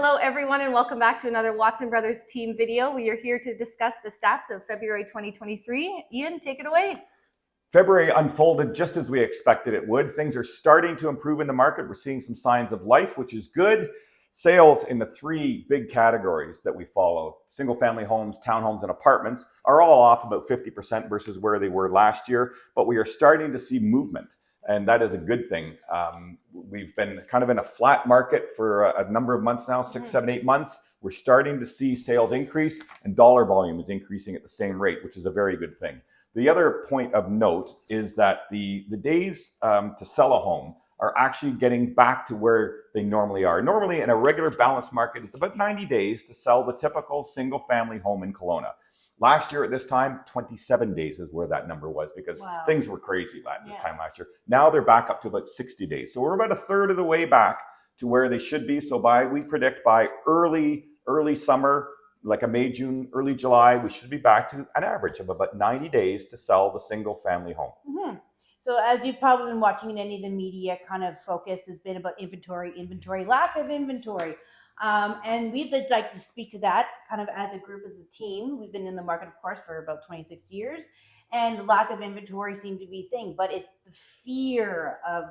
Hello everyone and welcome back to another Watson Brothers team video. We are here to discuss the stats of February 2023. Ian, take it away. February unfolded just as we expected it would. Things are starting to improve in the market. We're seeing some signs of life, which is good. Sales in the three big categories that we follow, single family homes, townhomes, and apartments, are all off about 50% versus where they were last year, but we are starting to see movement. And that is a good thing. We've been kind of in a flat market for a number of months now, 6, 7, 8 months. We're starting to see sales increase and dollar volume is increasing at the same rate, which is a very good thing. The other point of note is that the days to sell a home are actually getting back to where they normally are. Normally in a regular balanced market, it's about 90 days to sell the typical single family home in Kelowna. Last year at this time, 27 days is where that number was because things were crazy this time last year. Now they're back up to about 60 days. So we're about a third of the way back to where they should be. So we predict by early summer, like a May, June, early July, we should be back to an average of about 90 days to sell the single family home. Mm-hmm. So as you've probably been watching in any of the media, kind of focus has been about inventory, lack of inventory. And we'd like to speak to that kind of as a group, as a team. We've been in the market, of course, for about 26 years, and lack of inventory seemed to be a thing. But it's the fear of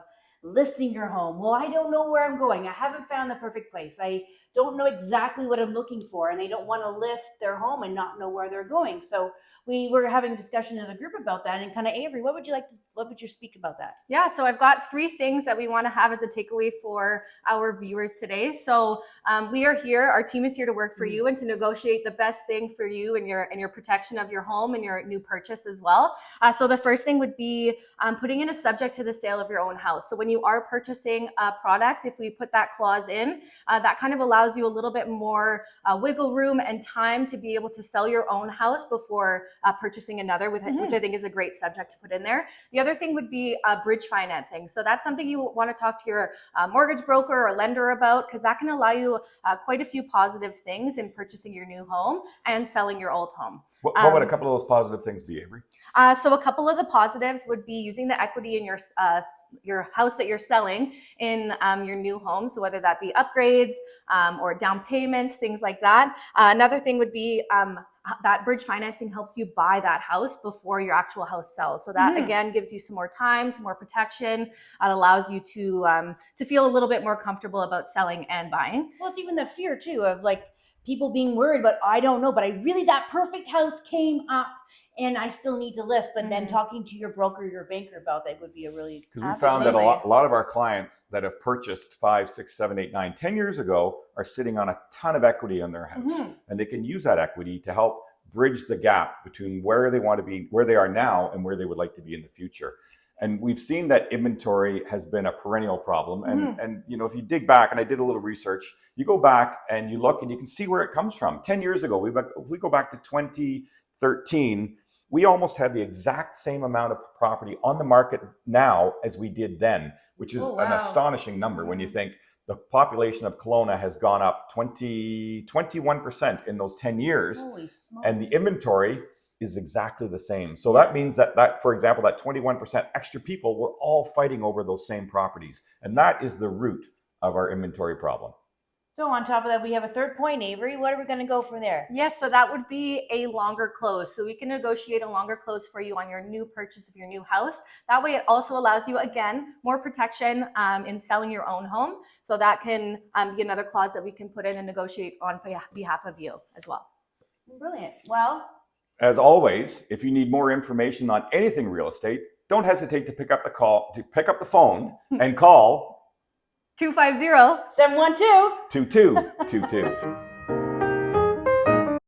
listing your home. Well, I don't know where I'm going. I haven't found the perfect place. I don't know exactly what I'm looking for, and they don't want to list their home and not know where they're going. So we were having a discussion as a group about that, and kind of, Avery, what would you speak about that? Yeah, so I've got 3 things that we want to have as a takeaway for our viewers today. So we are here, our team is here to work for you and to negotiate the best thing for you and your protection of your home and your new purchase as well. So the first thing would be putting in a subject to the sale of your own house. So when you are purchasing a product, if we put that clause in, that kind of allows you a little bit more wiggle room and time to be able to sell your own house before purchasing another, which I think is a great subject to put in there. The other thing would be bridge financing. So that's something you want to talk to your mortgage broker or lender about, because that can allow you quite a few positive things in purchasing your new home and selling your old home. What would a couple of those positive things be, Avery? So a couple of the positives would be using the equity in your house that you're selling in your new home. So whether that be upgrades or down payment, things like that. Another thing would be that bridge financing helps you buy that house before your actual house sells. So that again gives you some more time, some more protection. It allows you to feel a little bit more comfortable about selling and buying. Well, it's even the fear too of like people being worried, but I don't know, but that perfect house came up and I still need to list. But then talking to your broker, your banker about that would be a really... Because we found that a lot of our clients that have purchased 5, 6, 7, 8, 9, 10 years ago are sitting on a ton of equity on their house. And they can use that equity to help bridge the gap between where they want to be, where they are now, and where they would like to be in the future. And we've seen that inventory has been a perennial problem. And you know, if you dig back, and I did a little research, you go back and you look and you can see where it comes from. 10 years ago, if we go back to 2013, we almost had the exact same amount of property on the market now as we did then, which is an astonishing number when you think the population of Kelowna has gone up 21% in those 10 years. And the inventory is exactly the same. So that means that, for example, that 21% extra people were all fighting over those same properties. And that is the root of our inventory problem. So on top of that, we have a third point, Avery. What are we going to go from there? Yes, so that would be a longer close. So we can negotiate a longer close for you on your new purchase of your new house. That way it also allows you, again, more protection in selling your own home. So that can be another clause that we can put in and negotiate on behalf of you as well. Brilliant. Well, as always, if you need more information on anything real estate, don't hesitate to pick up the phone and call 250-712-2222.